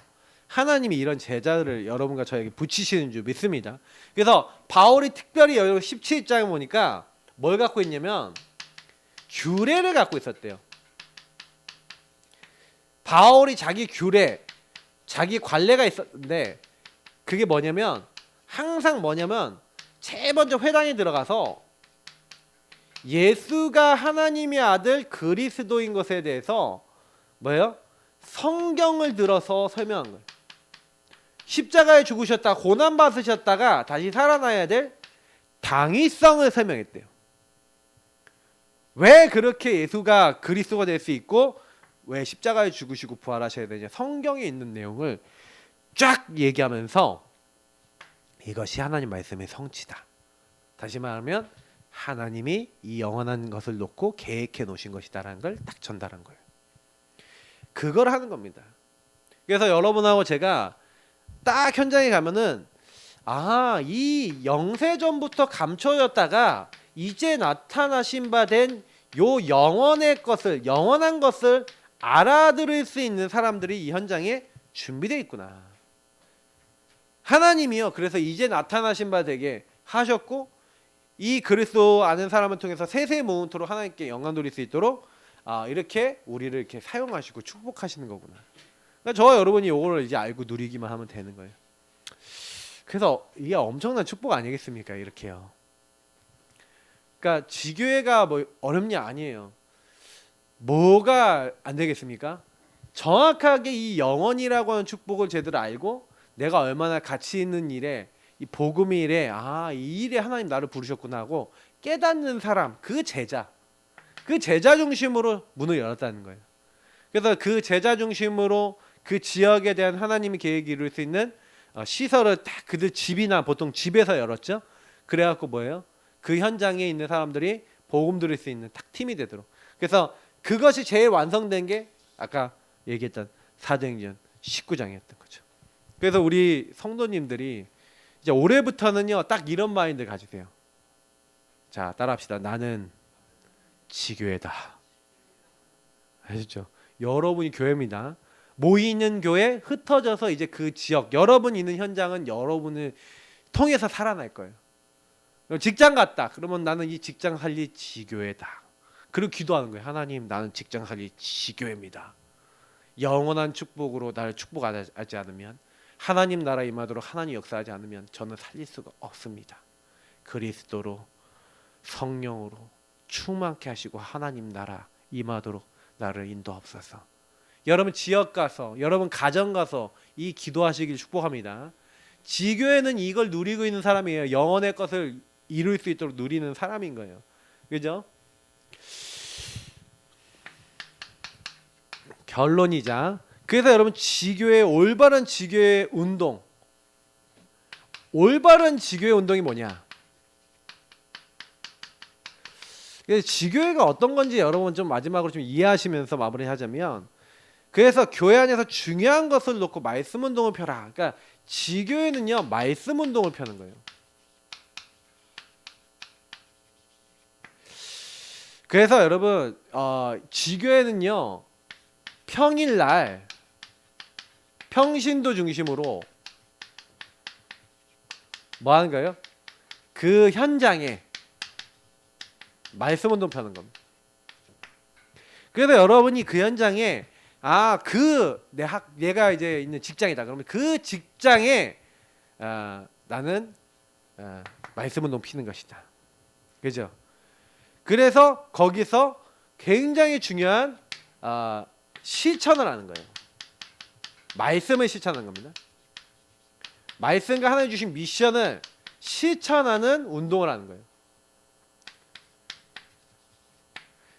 하나님이 이런 제자를 여러분과 저에게 붙이시는 줄 믿습니다. 그래서 바울이 특별히 여러분 17장에 보니까 뭘 갖고 있냐면 규례를 갖고 있었대요. 바울이 자기 규례, 자기 관례가 있었는데 그게 뭐냐면 항상 뭐냐면 제일 먼저 회당에 들어가서 예수가 하나님의 아들 그리스도인 것에 대해서 뭐예요? 성경을 들어서 설명한 거예요. 십자가에 죽으셨다, 고난 받으셨다가 다시 살아나야 될 당위성을 설명했대요. 왜 그렇게 예수가 그리스도가 될 수 있고 왜 십자가에 죽으시고 부활하셔야 되냐, 성경에 있는 내용을 쫙 얘기하면서 이것이 하나님 말씀의 성취다. 다시 말하면 하나님이 이 영원한 것을 놓고 계획해 놓으신 것이다라는 걸 딱 전달한 거예요. 그걸 하는 겁니다. 그래서 여러분하고 제가 딱 현장에 가면은 이 영세전부터 감춰졌다가 이제 나타나신 바 된 요 영원의 것을, 영원한 것을 알아들을 수 있는 사람들이 이 현장에 준비되어 있구나. 하나님이요 그래서 이제 나타나신 바 되게 하셨고 이 그리스도 아는 사람을 통해서 세세 모음토록 하나님께 영광 돌릴 수 있도록 이렇게 우리를 이렇게 사용하시고 축복하시는 거구나. 그러니까 저와 여러분이 이거를 이제 알고 누리기만 하면 되는 거예요. 그래서 이게 엄청난 축복 아니겠습니까? 이렇게요. 그러니까 지교회가 뭐 어렵냐 아니에요. 뭐가 안 되겠습니까? 정확하게 이 영원이라고 하는 축복을 제대로 알고 내가 얼마나 가치 있는 일에 이 복음의 일에 이 일에 하나님 나를 부르셨구나 하고 깨닫는 사람, 그 제자 중심으로 문을 열었다는 거예요. 그래서 그 제자 중심으로 그 지역에 대한 하나님의 계획이 이룰 수 있는 시설을 딱 그들 집이나 보통 집에서 열었죠. 그래갖고 뭐예요? 그 현장에 있는 사람들이 복음 들을 수 있는 딱 팀이 되도록. 그래서 그것이 제일 완성된 게 아까 얘기했던 사도행전 19장이었던 거죠. 그래서 우리 성도님들이 이제 올해부터는요 딱 이런 마인드 가지세요. 자, 따라합시다. 나는 지교회다. 아시죠? 여러분이 교회입니다. 모이는 교회, 흩어져서 이제 그 지역, 여러분 있는 현장은 여러분을 통해서 살아날 거예요. 직장 갔다. 그러면 나는 이 직장 살릴 지교회다. 그리고 기도하는 거예요. 하나님, 나는 직장 살릴 지교회입니다. 영원한 축복으로 나를 축복하지 않으면, 하나님 나라 임하도록 하나님 역사하지 않으면 저는 살릴 수가 없습니다. 그리스도로 성령으로 충만케 하시고 하나님 나라 임하도록 나를 인도하옵소서. 여러분 지역 가서, 여러분 가정 가서 이 기도하시길 축복합니다. 지교회는 이걸 누리고 있는 사람이에요. 영혼의 것을 이룰 수 있도록 누리는 사람인 거예요. 그죠? 결론이자, 그래서 여러분 지교회, 올바른 지교회 운동, 올바른 지교회 운동이 뭐냐? 그래서 지교회가 어떤 건지 여러분 좀 마지막으로 좀 이해하시면서 마무리하자면, 그래서 교회 안에서 중요한 것을 놓고 말씀 운동을 펴라. 그러니까 지교회는요 말씀 운동을 펴는 거예요. 그래서 여러분 지교회는요 평일날 평신도 중심으로 뭐 하는 거예요? 그 현장에 말씀 운동 펴는 겁니다. 그래서 여러분이 그 현장에 내가 이제 있는 직장이다. 그러면 그 직장에 나는 말씀 운동 피는 것이다. 그죠? 그래서 거기서 굉장히 중요한 실천을 하는 거예요. 말씀을 실천하는 겁니다. 말씀과 하나님 주신 미션을 실천하는 운동을 하는 거예요.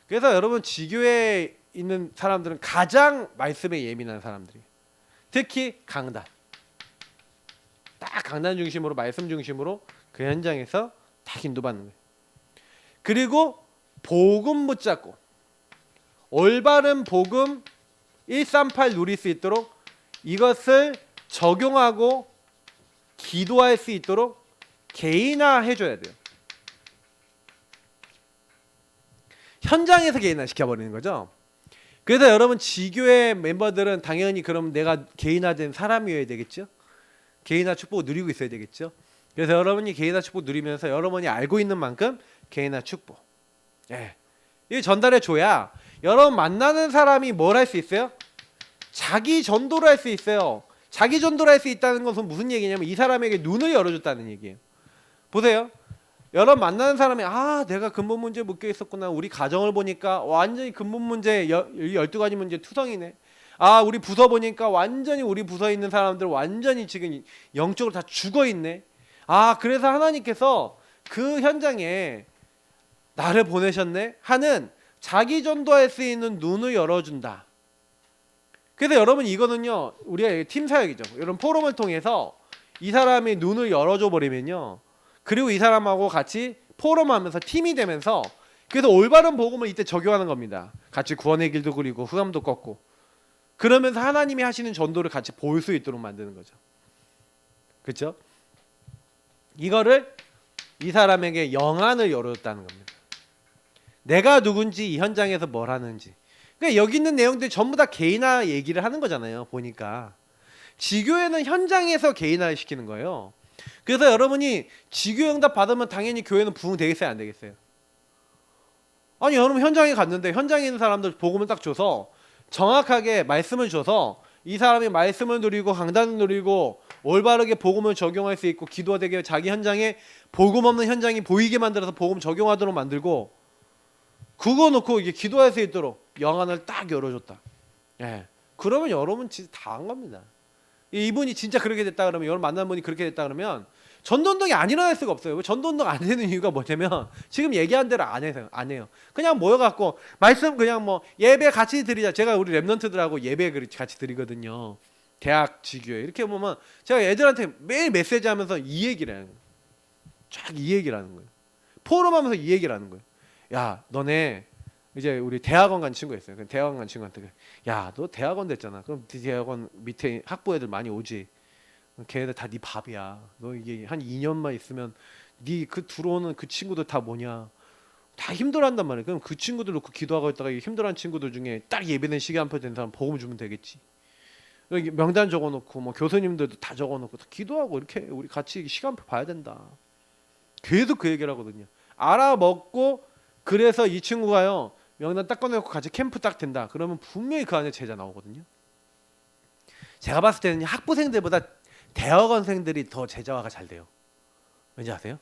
그래서 여러분 지교회에 있는 사람들은 가장 말씀에 예민한 사람들이에요. 특히 강단. 딱 강단 중심으로, 말씀 중심으로 그 현장에서 딱 인도받는 거예요. 그리고 복음 붙잡고 올바른 복음 138 누릴 수 있도록 이것을 적용하고 기도할 수 있도록 개인화 해줘야 돼요. 현장에서 개인화 시켜버리는 거죠. 그래서 여러분 지교회 멤버들은 당연히 그럼 내가 개인화된 사람이어야 되겠죠. 개인화 축복을 누리고 있어야 되겠죠. 그래서 여러분이 개인화 축복 누리면서 여러분이 알고 있는 만큼 개인화 축복, 이 전달해 줘야 여러분 만나는 사람이 뭘 할 수 있어요? 자기 전도를 할 수 있어요. 자기 전도를 할 수 있다는 것은 무슨 얘기냐면 이 사람에게 눈을 열어줬다는 얘기예요. 보세요. 여러분 만나는 사람이 내가 근본 문제에 묶여 있었구나. 우리 가정을 보니까 완전히 근본 문제 12가지 문제 투성이네. 우리 부서 보니까 완전히 우리 부서에 있는 사람들 완전히 지금 영적으로 다 죽어 있네. 그래서 하나님께서 그 현장에 나를 보내셨네 하는 자기 전도할 수 있는 눈을 열어준다. 그래서 여러분 이거는요 우리가 팀 사역이죠. 이런 포럼을 통해서 이 사람이 눈을 열어줘 버리면요, 그리고 이 사람하고 같이 포럼하면서 팀이 되면서, 그래서 올바른 복음을 이때 적용하는 겁니다. 같이 구원의 길도 그리고 흑암도 꺾고, 그러면서 하나님이 하시는 전도를 같이 볼 수 있도록 만드는 거죠. 그렇죠? 이거를 이 사람에게 영안을 열어줬다는 겁니다. 내가 누군지, 이 현장에서 뭘 하는지. 그러니까 여기 있는 내용들이 전부 다 개인화 얘기를 하는 거잖아요. 보니까 지교회는 현장에서 개인화를 시키는 거예요. 그래서 여러분이 지교 응답 받으면 당연히 교회는 부흥되겠어요, 안 되겠어요? 아니 여러분 현장에 갔는데 현장에 있는 사람들 복음을 딱 줘서 정확하게 말씀을 줘서 이 사람이 말씀을 누리고 강단을 누리고 올바르게 복음을 적용할 수 있고 기도되게 자기 현장에 복음 없는 현장이 보이게 만들어서 복음 적용하도록 만들고, 그거 놓고 이게 기도할 수 있도록 영안을 딱 열어줬다. 그러면 여러분 진짜 다 한 겁니다. 이분이 진짜 그렇게 됐다 그러면, 여러분 만난 분이 그렇게 됐다 그러면 전도운동이 안 일어날 수가 없어요. 전도운동 안 되는 이유가 뭐냐면 지금 얘기한 대로 안 해요. 그냥 모여갖고 말씀 그냥 뭐 예배 같이 드리자. 제가 우리 랩런트들하고 예배 같이 드리거든요. 대학 지교회 이렇게 보면 제가 애들한테 매일 메시지 하면서 이 얘기를 해요. 쫙 이 얘기를 하는 거예요. 포럼하면서 이 얘기를 하는 거예요. 야 너네 이제 우리 대학원 간 친구 있어요. 대학원 간 친구한테 야 너 대학원 됐잖아. 그럼 대학원 밑에 학부 애들 많이 오지. 걔네들 다 네 밥이야. 너 이게 한 2년만 있으면 네 그 들어오는 그 친구들 다 뭐냐, 다 힘들어한단 말이야. 그럼 그 친구들 놓고 기도하고 있다가 힘들어하는 친구들 중에 딱 예배된 시간표 된 사람 복음 주면 되겠지. 명단 적어놓고 뭐 교수님들도 다 적어놓고 다 기도하고 이렇게 우리 같이 시간표 봐야 된다. 계속 그 얘기를 하거든요. 알아먹고, 그래서 이 친구가요 명단 딱 꺼내놓고 같이 캠프 딱 된다. 그러면 분명히 그 안에 제자 나오거든요. 제가 봤을 때는 학부생들보다 대학원생들이 더 제자화가 잘 돼요. 왠지 아세요?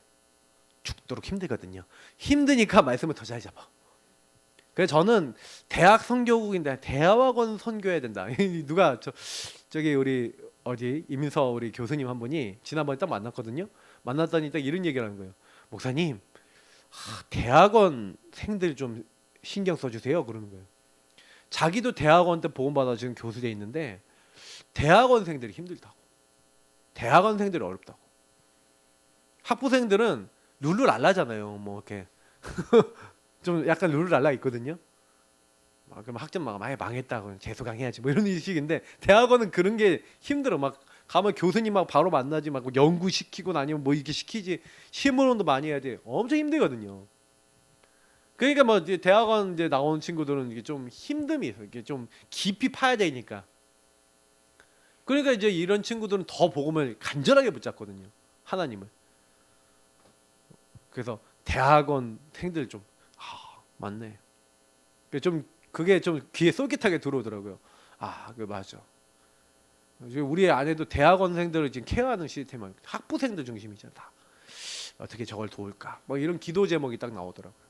죽도록 힘들거든요. 힘드니까 말씀을 더 잘 잡아. 그래서 저는 대학 선교국인데 대학원 선교해야 된다. 누가 저기 우리 어디 이민서 우리 교수님 한 분이 지난번에 딱 만났거든요. 만났더니 딱 이런 얘기를 하는 거예요. 목사님, 대학원생들 좀 신경 써주세요. 그러는 거예요. 자기도 대학원 때 복음받아 지금 교수돼 있는데 대학원생들이 힘들다고. 대학원생들이 어렵다고. 학부생들은 룰루랄라잖아요. 뭐 이렇게 좀 약간 룰루랄라 있거든요. 그럼 학점 막 아예 망했다 그럼 재수강해야지 뭐 이런 식인데 대학원은 그런 게 힘들어. 막 가면 교수님하고 바로 만나지 막 연구 시키고 아니면 뭐 이렇게 시키지 시험론도 많이 해야 돼. 엄청 힘들거든요. 그러니까 뭐 이제 대학원 이제 나오는 친구들은 이게 좀 힘듦이 있어. 이게 좀 깊이 파야 되니까. 그러니까 이제 이런 친구들은 더 복음을 간절하게 붙잡거든요. 하나님을. 그래서 대학원생들 좀 맞네. 그게 좀 귀에 쏠깃하게 들어오더라고요. 그 맞아. 우리 안에도 대학원생들을 지금 케어하는 시스템은 학부생들 중심이잖아. 다. 어떻게 저걸 도울까? 뭐 이런 기도 제목이 딱 나오더라고요.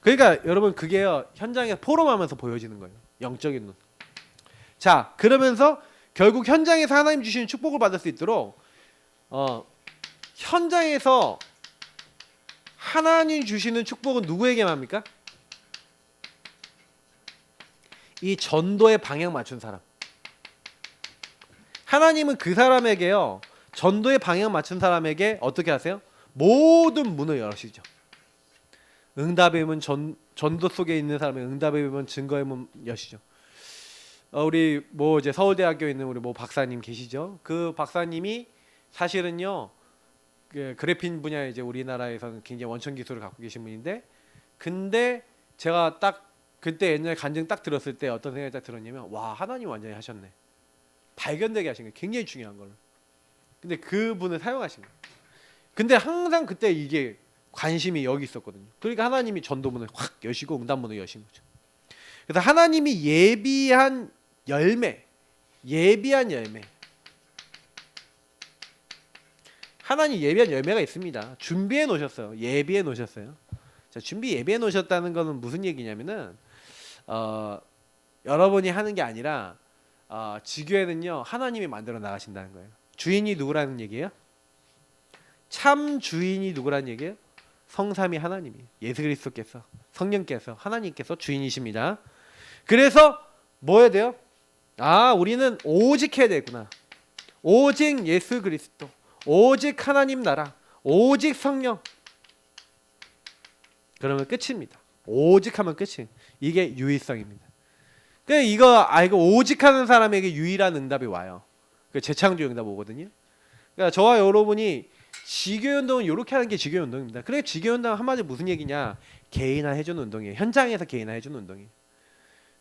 그러니까 여러분 그게요 현장에 포럼하면서 보여지는 거예요. 영적인 눈. 자 그러면서 결국 현장에서 하나님 주시는 축복을 받을 수 있도록 현장에서 하나님 주시는 축복은 누구에게만 합니까? 이 전도의 방향 맞춘 사람. 하나님은 그 사람에게요 전도의 방향 맞춘 사람에게 어떻게 하세요? 모든 문을 열으시죠. 응답의 문, 전도 속에 있는 사람의 응답의 문, 증거의 문 여시죠. 우리 뭐 이제 서울대학교에 있는 우리 뭐 박사님 계시죠? 그 박사님이 사실은요 그 그래핀 분야에 이제 우리나라에서는 굉장히 원천 기술을 갖고 계신 분인데, 근데 제가 딱 그때 옛날에 간증 딱 들었을 때 어떤 생각이 딱 들었냐면 와 하나님 완전히 하셨네. 발견되게 하신 거예요. 굉장히 중요한 걸. 근데 그분을 사용하신 거예요. 근데 항상 그때 이게 관심이 여기 있었거든요. 그러니까 하나님이 전도문을 확 여시고 응답문을 여신 거죠. 그래서 하나님이 예비한 열매. 하나님 예비한 열매가 있습니다. 준비해 놓으셨어요. 예비해 놓으셨어요. 자, 예비해 놓으셨다는 거는 무슨 얘기냐면은 여러분이 하는 게 아니라 지교회는요 하나님이 만들어 나가신다는 거예요. 주인이 누구라는 얘기예요? 참 주인이 누구라는 얘기예요? 성삼위 하나님이, 예수 그리스도께서, 성령께서, 하나님께서 주인이십니다. 그래서 뭐 해야 돼요? 우리는 오직 해야 되구나. 오직 예수 그리스도, 오직 하나님 나라, 오직 성령. 그러면 끝입니다. 오직 하면 끝이. 이게 유일성입니다. 그러니까 이거 알고 오직 하는 사람에게 유일한 응답이 와요. 그 재창조 응답 오거든요. 그러니까 저와 여러분이 지교회 운동은 이렇게 하는 게 지교회 운동입니다. 그래 지교회 운동은 한마디로 무슨 얘기냐? 개인화 해주는 운동이에요. 현장에서 개인화 해주는 운동이에요.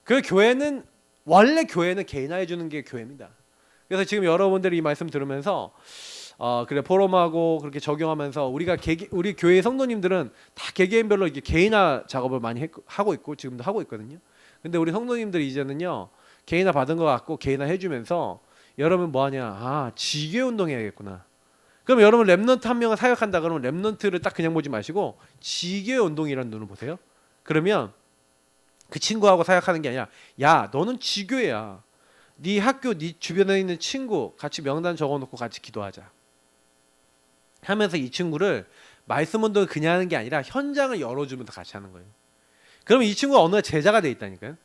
그 교회는 원래 교회는 개인화 해주는 게 교회입니다. 그래서 지금 여러분들이 이 말씀 들으면서 그래 포럼하고 그렇게 적용하면서 우리 교회 성도님들은 다 개개인별로 이렇게 개인화 작업을 많이 하고 있고 지금도 하고 있거든요. 근데 우리 성도님들이 이제는요 개인화 받은 것 같고 개인화 해주면서 여러분 뭐하냐? 지교회 운동해야겠구나. 그럼 여러분 렘넌트 한 명을 사역한다 그러면 렘넌트를 딱 그냥 보지 마시고 지교회 운동이라는 눈을 보세요. 그러면 그 친구하고 사역하는 게 아니라 야 너는 지교회야. 네 학교 네 주변에 있는 친구 같이 명단 적어놓고 같이 기도하자 하면서 이 친구를 말씀 운동을 그냥 하는 게 아니라 현장을 열어주면서 같이 하는 거예요. 그러면 이 친구가 어느 날 제자가 돼 있다니까요.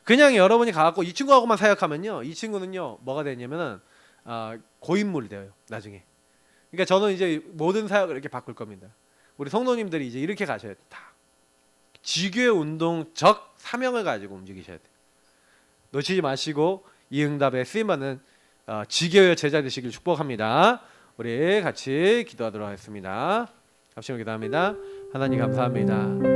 그냥 여러분이 가갖고 이 친구하고만 사역하면요 이 친구는요 뭐가 되냐면은 고인물이 돼요 나중에. 그러니까 저는 이제 모든 사역을 이렇게 바꿀 겁니다. 우리 성도님들이 이제 이렇게 가셔야 돼. 다 지교회 운동적 사명을 가지고 움직이셔야 돼. 놓치지 마시고 이 응답에 쓰임받는 지교회 제자 되시길 축복합니다. 우리 같이 기도하도록 하겠습니다. 합심으로 기도합니다. 하나님 감사합니다.